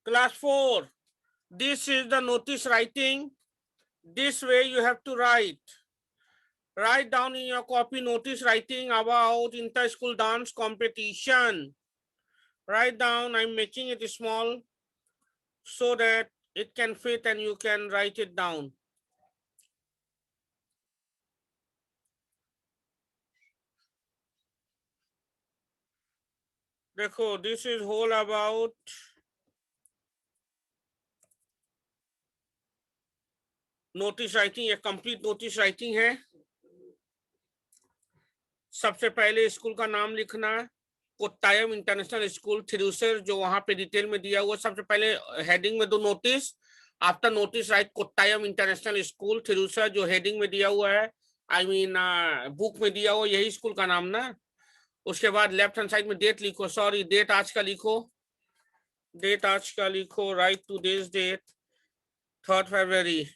Class 4. This is the notice writing. This way you have to write. Write down in your copy notice writing about inter-school dance competition. Write down, I'm making it small so that it can fit and you can write it down. देखो, this is whole about notice writing. ये complete notice writing है. सबसे पहले school का नाम लिखना, Kottayam International School Thrissur, जो वहां पे डिटेल में दिया हुआ. सबसे पहले हेडिंग में दो notice. After notice right Kottayam International School Thrissur, जो हेडिंग में दिया हुआ है, आई मीन बुक में दिया हुआ, यही स्कूल का नाम ना. उसके बाद लेफ्ट हैंड साइड में डेट लिखो, सॉरी डेट आज का लिखो, डेट आज का लिखो. Write to this date 3rd February.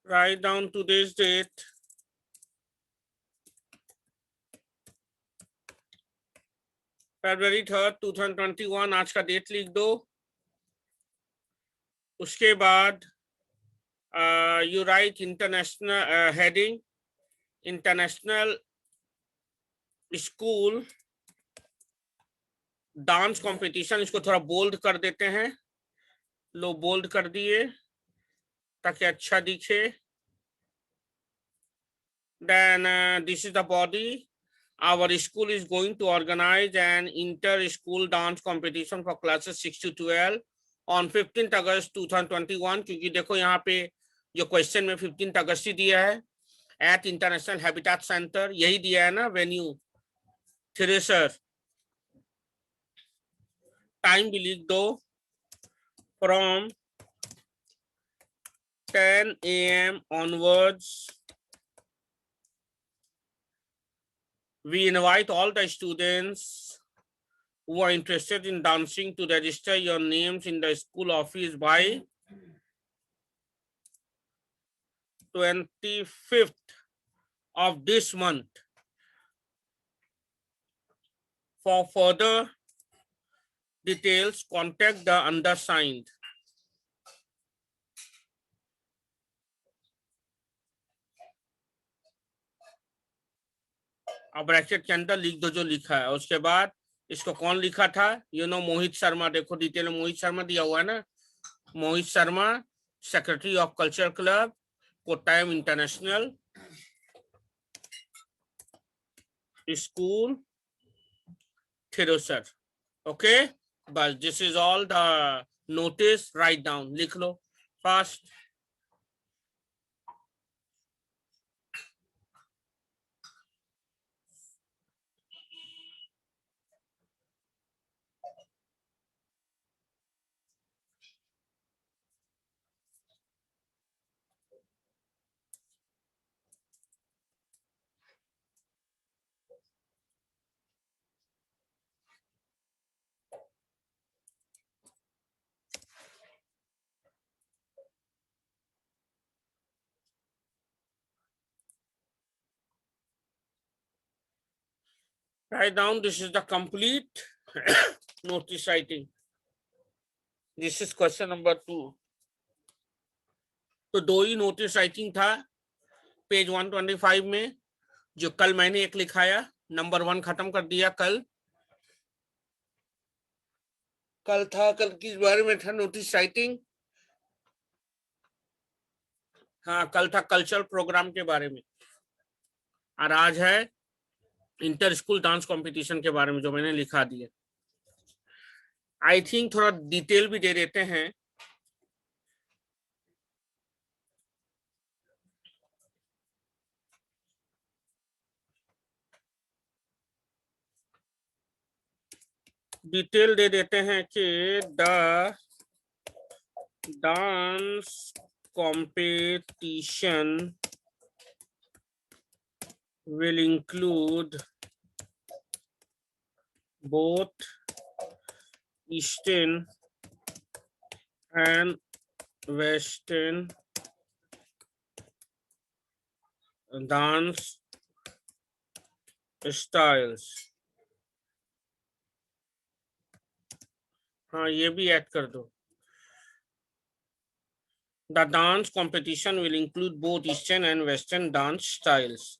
Write down today's date. February 3rd 2021, आज का डेट लिख दो. उसके बाद you right international heading, international school dance competition. इसको थोड़ा बोल्ड कर देते हैं. लो बोल्ड कर दिए ताकि अच्छा दिखे. Then this is the body. Our school is going to organize an inter-school dance competition for classes 6 to 12 on 15th August 2021. क्योंकि देखो यहाँ पे जो क्वेश्चन में 15th अगस्त ही दिया है, एट इंटरनेशनल हैबिटेट सेंटर, यही दिया है ना वेन्यू, थिरेसर. टाइम भी लिख दो, from 10 AM onwards. We invite all the students who are interested in dancing to register your names in the school office by 25th of this month. For further details, contact the undersigned. अब bracket के अंदर लिख दो जो लिखा है. उसके बाद इसको कौन लिखा था, मोहित शर्मा. देखो डिटेल में मोहित शर्मा दिया हुआ है ना. Mohit Sharma, secretary of culture club, Kottayam International School Thrissur. Okay, बस this is all the notice. Right down, लिख लो fast. Write down, this is the complete notice writing. This is question number 2. तो दो ही नोटिस राइटिंग था पेज 125 में, जो कल मैंने एक लिखाया. नंबर 1 खत्म कर दिया कल. कल था, कल किस बारे में था नोटिस राइटिंग? हाँ, कल था कल्चरल प्रोग्राम के बारे में, और आज है इंटर स्कूल डांस कंपटीशन के बारे में, जो मैंने लिखा दिया. आई थिंक थोड़ा डिटेल भी दे देते हैं. डिटेल दे देते हैं कि the dance competition will include both Eastern and Western dance styles. हाँ ये भी ऐड कर दो. The dance competition will include both Eastern and Western dance styles.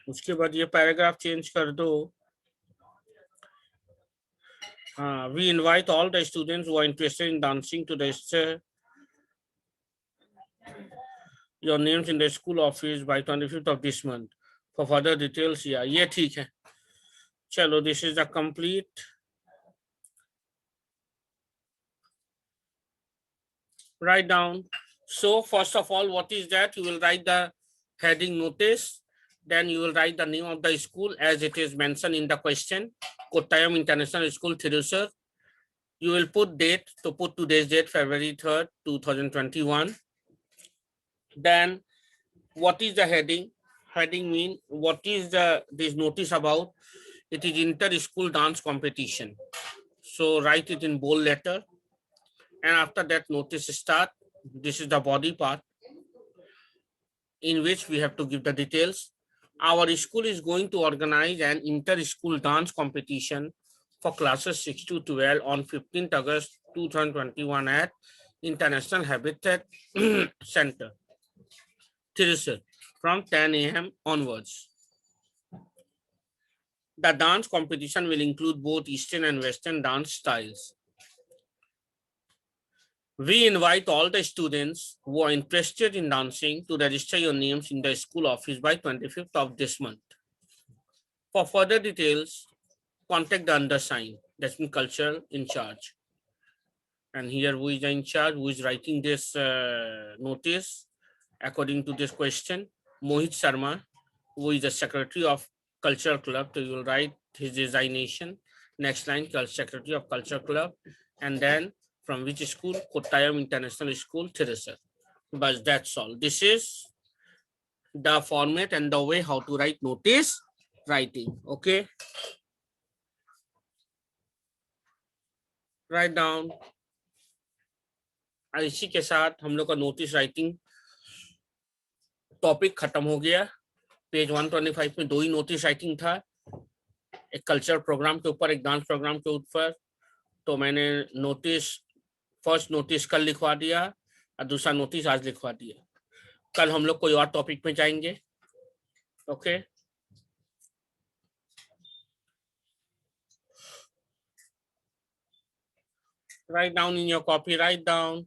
उसके बाद ये पैराग्राफ चेंज कर दो. We invite all the students who are interested in dancing to register your names in the school office by 25th of this month. For further details, yeah, ये ठीक है. चलो, this is the complete. Write down. So first of all, what is that? You will write the heading notice. Then you will write the name of the school as it is mentioned in the question. Kottayam International School, Thrissur. You will put date, to put today's date, February 3rd, 2021. Then what is the heading? Heading mean what is this notice about? It is inter-school dance competition. So write it in bold letter. And after that notice start, this is the body part in which we have to give the details. Our school is going to organize an inter-school dance competition for classes 6 to 12 on 15th August 2021 at International Habitat Center, Thrissur, from 10 a.m. onwards. The dance competition will include both Eastern and Western dance styles. We invite all the students who are interested in dancing to register your names in the school office by 25th of this month. For further details, contact the undersigned, that's mean cultural in charge. And here who is in charge, who is writing this notice according to this question? Mohit Sharma, who is the secretary of Cultural Club. So you will write his designation. Next line, secretary of Cultural Club. And then from which school? Kottayam International School, Thrissur. But that's all. This is the format and the way how to write notice writing. Okay. Write down. और इसी के साथ हम लोग का notice writing topic खत्म हो गया. पेज 125 में 2 ही नोटिस राइटिंग था, एक कल्चर प्रोग्राम के ऊपर, एक डांस प्रोग्राम के ऊपर. तो मैंने नोटिस, फर्स्ट नोटिस कल लिखवा दिया और दूसरा नोटिस आज लिखवा दिया. कल हम लोग कोई और टॉपिक में जाएंगे. Okay. Write down in your copy, write down,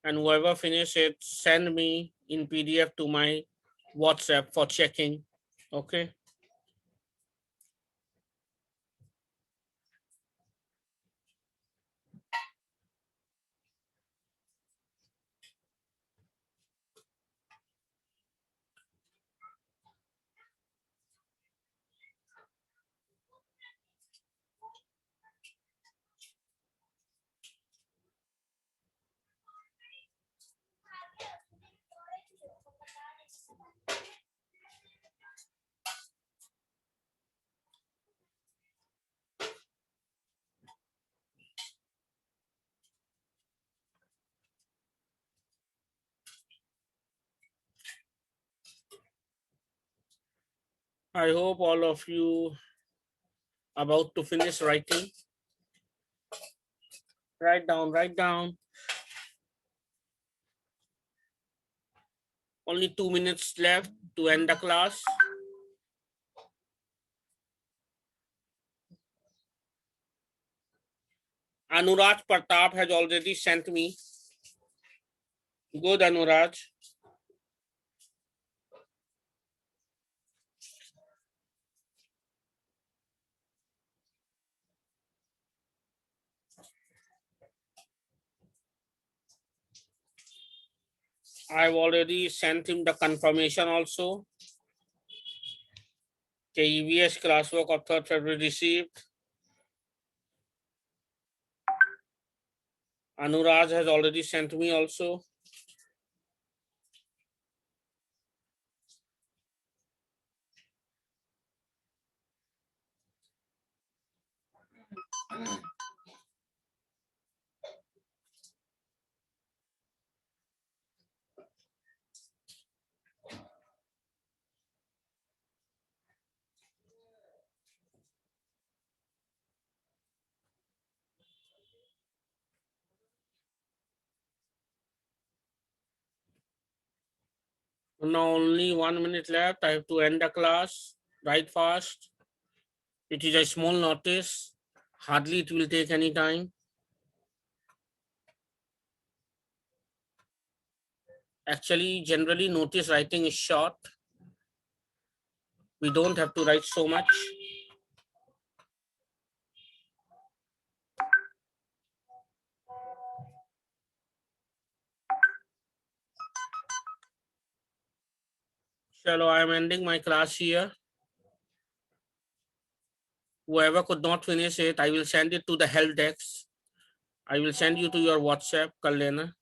and whoever finish it, send me in PDF to my WhatsApp for checking. Okay. I hope all of you about to finish writing. Write down, write down. Only 2 minutes left to end the class. Anuraj Pratap has already sent me. Good, Anuraj. I've already sent him the confirmation also. KEVS classwork of 3rd February received. Anuraj has already sent me also. Now only 1 minute left. I have to end the class. Write fast. It is a small notice. Hardly it will take any time. Actually, generally notice writing is short. We don't have to write so much. Shallow, I am ending my class here. Whoever could not finish it, I will send it to the help desk. I will send you to your WhatsApp, kar lena.